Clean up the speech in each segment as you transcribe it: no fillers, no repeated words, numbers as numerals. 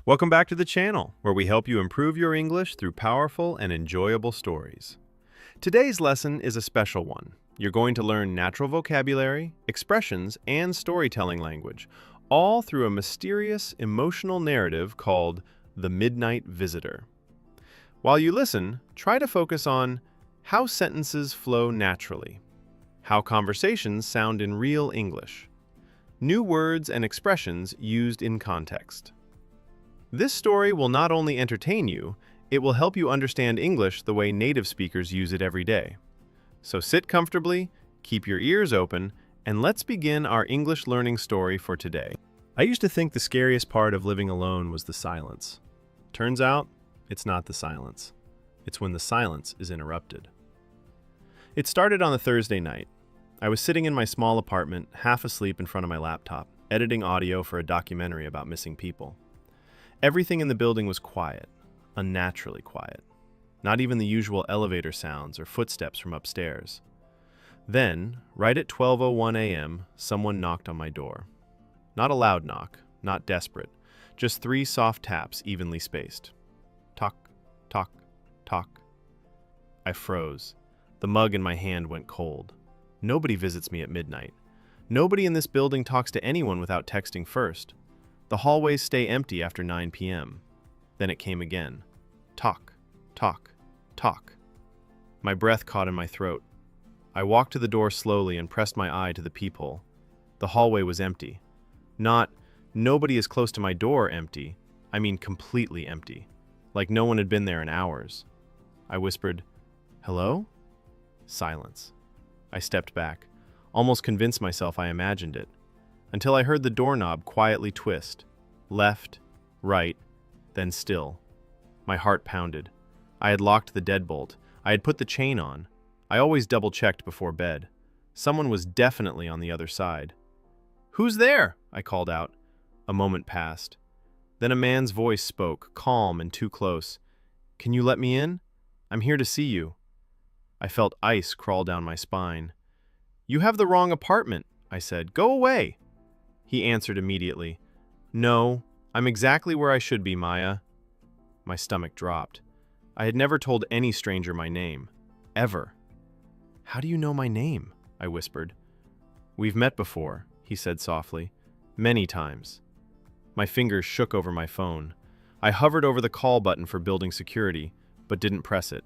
Welcome back to the channel, where we help you improve your English through powerful and enjoyable stories. Today's lesson is a special one. You're going to learn natural vocabulary, expressions, and storytelling language, all through a mysterious, emotional narrative called The Midnight Visitor. While you listen, try to focus on how sentences flow naturally, how conversations sound in real English, new words and expressions used in context. This story will not only entertain you, it will help you understand English the way native speakers use it every day. So sit comfortably, keep your ears open, and let's begin our English learning story for today. I used to think the scariest part of living alone was the silence. Turns out, it's not the silence. It's when the silence is interrupted. It started on a Thursday night. I was sitting in my small apartment, half asleep in front of my laptop, editing audio for a documentary about missing people. Everything in the building was quiet, unnaturally quiet. Not even the usual elevator sounds or footsteps from upstairs. Then, right at 12:01 a.m., someone knocked on my door. Not a loud knock, not desperate, just 3 soft taps evenly spaced. Tock, tock, tock. I froze. The mug in my hand went cold. Nobody visits me at midnight. Nobody in this building talks to anyone without texting first. The hallways stay empty after 9 p.m. Then it came again. Talk, talk, talk. My breath caught in my throat. I walked to the door slowly and pressed my eye to the peephole. The hallway was empty. Not, nobody is close to my door empty. I mean completely empty. Like no one had been there in hours. I whispered, "Hello?" Silence. I stepped back, almost convinced myself I imagined it, until I heard the doorknob quietly twist. Left, right, then still. My heart pounded. I had locked the deadbolt. I had put the chain on. I always double-checked before bed. Someone was definitely on the other side. "Who's there?" I called out. A moment passed. Then a man's voice spoke, calm and too close. "Can you let me in? I'm here to see you." I felt ice crawl down my spine. "You have the wrong apartment," I said. "Go away." He answered immediately. "No, I'm exactly where I should be, Maya." My stomach dropped. I had never told any stranger my name. Ever. "How do you know my name?" I whispered. "We've met before," he said softly. "Many times." My fingers shook over my phone. I hovered over the call button for building security, but didn't press it.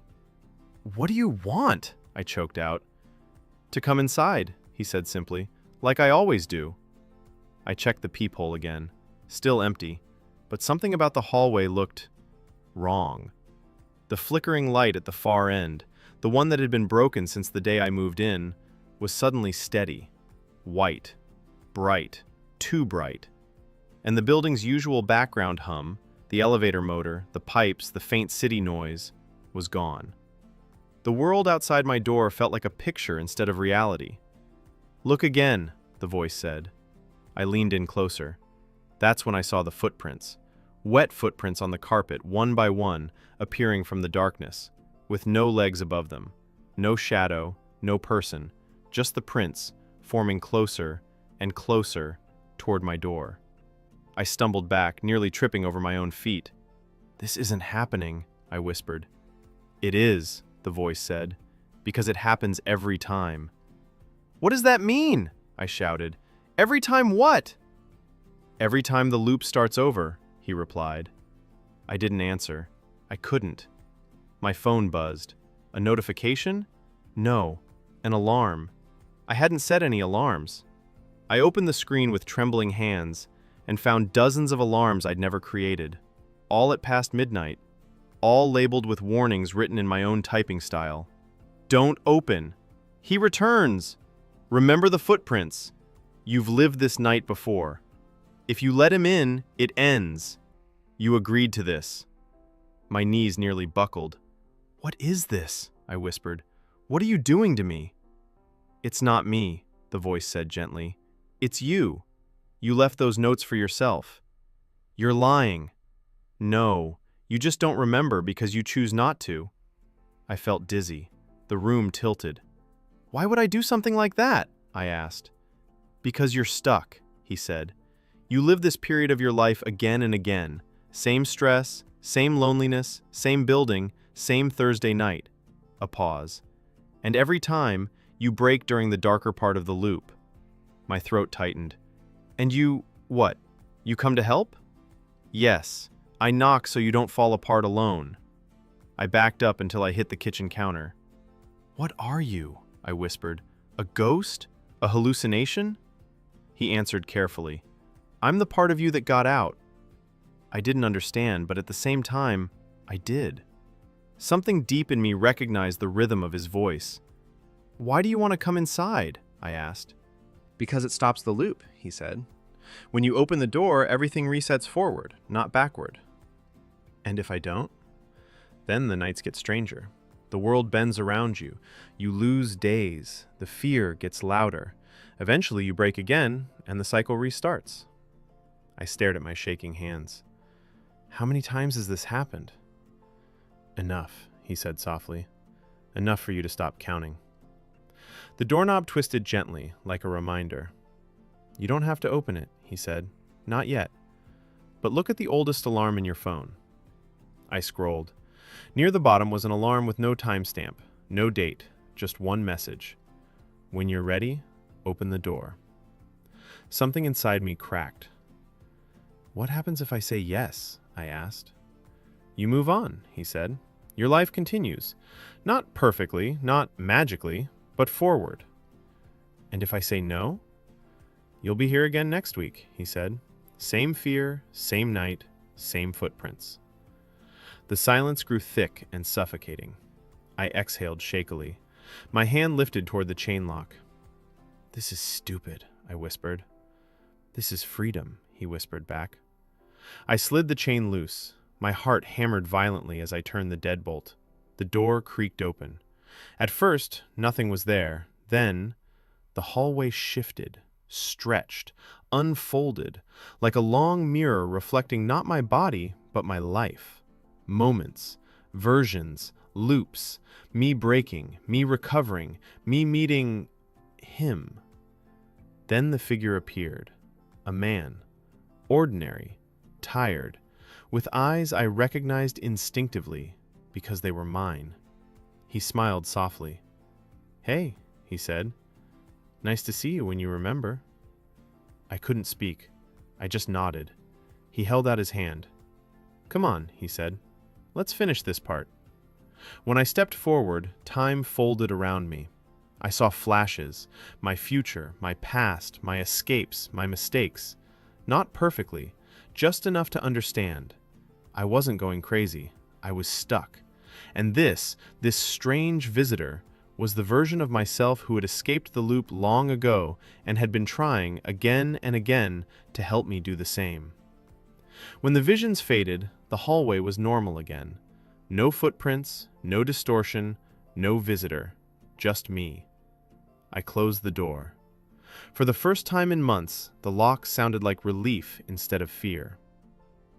"What do you want?" I choked out. "To come inside," he said simply, "like I always do." I checked the peephole again. Still empty, but something about the hallway looked wrong. The flickering light at the far end, the one that had been broken since the day I moved in, was suddenly steady, white, bright, too bright. And the building's usual background hum, the elevator motor, the pipes, the faint city noise, was gone. The world outside my door felt like a picture instead of reality. "Look again," the voice said. I leaned in closer. That's when I saw the footprints. Wet footprints on the carpet, one by one, appearing from the darkness, with no legs above them. No shadow, no person, just the prints, forming closer and closer toward my door. I stumbled back, nearly tripping over my own feet. "This isn't happening," I whispered. "It is," the voice said, "because it happens every time." "What does that mean?" I shouted. "Every time what?" "Every time the loop starts over," he replied. I didn't answer. I couldn't. My phone buzzed. A notification? No, an alarm. I hadn't set any alarms. I opened the screen with trembling hands and found dozens of alarms I'd never created, all at past midnight, all labeled with warnings written in my own typing style. "Don't open. He returns. Remember the footprints. You've lived this night before. If you let him in, it ends. You agreed to this." My knees nearly buckled. "What is this?" I whispered. "What are you doing to me?" "It's not me," the voice said gently. "It's you. You left those notes for yourself." "You're lying." "No, you just don't remember because you choose not to." I felt dizzy. The room tilted. "Why would I do something like that?" I asked. "Because you're stuck," he said. "You live this period of your life again and again, Same stress, same loneliness, same building, same Thursday night. A pause. And every time, you break during the darker part of the loop. My throat tightened. And you, what? You come to help? Yes. I knock so you don't fall apart alone. I backed up until I hit the kitchen counter. What are you? I whispered. A ghost? A hallucination? He answered carefully. I'm the part of you that got out. I didn't understand, but at the same time, I did. Something deep in me recognized the rhythm of his voice. Why do you want to come inside? I asked. Because it stops the loop, he said. When you open the door, everything resets forward, not backward. And if I don't? Then the nights get stranger. The world bends around you. You lose days. The fear gets louder. Eventually you break again, and the cycle restarts. I stared at my shaking hands. How many times has this happened? Enough, he said softly. Enough for you to stop counting. The doorknob twisted gently, like a reminder. You don't have to open it, he said. Not yet. But look at the oldest alarm in your phone. I scrolled. Near the bottom was an alarm with no timestamp, no date, just one message. When you're ready, open the door. Something inside me cracked. What happens if I say yes? I asked. You move on, he said. Your life continues. Not perfectly, not magically, but forward. And if I say no? You'll be here again next week, he said. Same fear, same night, same footprints. The silence grew thick and suffocating. I exhaled shakily. My hand lifted toward the chain lock. This is stupid, I whispered. This is freedom, he whispered back. I slid the chain loose. My heart hammered violently as I turned the deadbolt. The door creaked open. At first, nothing was there. Then, the hallway shifted, stretched, unfolded, like a long mirror reflecting not my body, but my life. Moments, versions, loops, me breaking, me recovering, me meeting him. Then the figure appeared, a man, ordinary, tired, with eyes I recognized instinctively because they were mine. He smiled softly. Hey, he said. Nice to see you when you remember. I couldn't speak. I just nodded. He held out his hand. Come on, he said. Let's finish this part. When I stepped forward, time folded around me. I saw flashes, my future, my past, my escapes, my mistakes. Not perfectly, just enough to understand. I wasn't going crazy. I was stuck. And this strange visitor, was the version of myself who had escaped the loop long ago and had been trying again and again to help me do the same. When the visions faded, the hallway was normal again. No footprints, no distortion, no visitor, just me. I closed the door. For the first time in months, the lock sounded like relief instead of fear.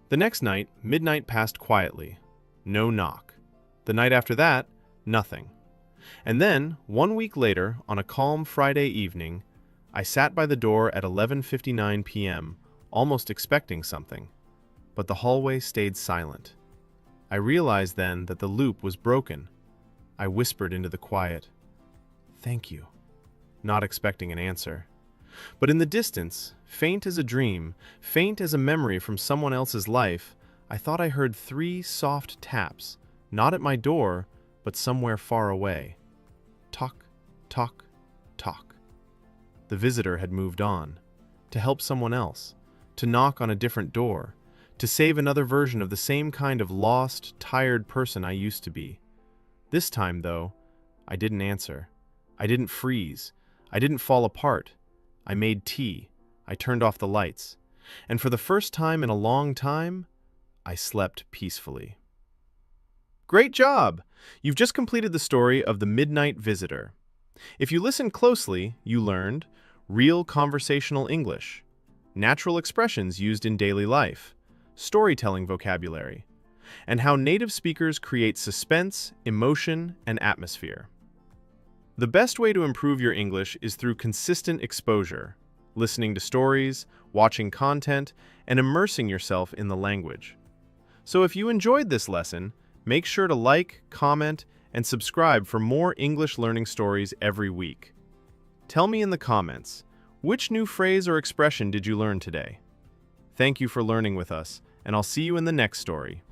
The next night, midnight passed quietly. No knock. The night after that, nothing. And then, 1 week later, on a calm Friday evening, I sat by the door at 11:59 p.m., almost expecting something. But the hallway stayed silent. I realized then that the loop was broken. I whispered into the quiet, "Thank you," not expecting an answer. But in the distance, faint as a dream, faint as a memory from someone else's life, I thought I heard 3 soft taps, not at my door, but somewhere far away. Tock, tock, tock. The visitor had moved on, to help someone else, to knock on a different door, to save another version of the same kind of lost, tired person I used to be. This time, though, I didn't answer. I didn't freeze. I didn't fall apart. I made tea. I turned off the lights. And for the first time in a long time, I slept peacefully. Great job! You've just completed the story of The Midnight Visitor. If you listened closely, you learned real conversational English, natural expressions used in daily life, storytelling vocabulary, and how native speakers create suspense, emotion, and atmosphere. The best way to improve your English is through consistent exposure, listening to stories, watching content, and immersing yourself in the language. So if you enjoyed this lesson, make sure to like, comment, and subscribe for more English learning stories every week. Tell me in the comments, which new phrase or expression did you learn today? Thank you for learning with us, and I'll see you in the next story.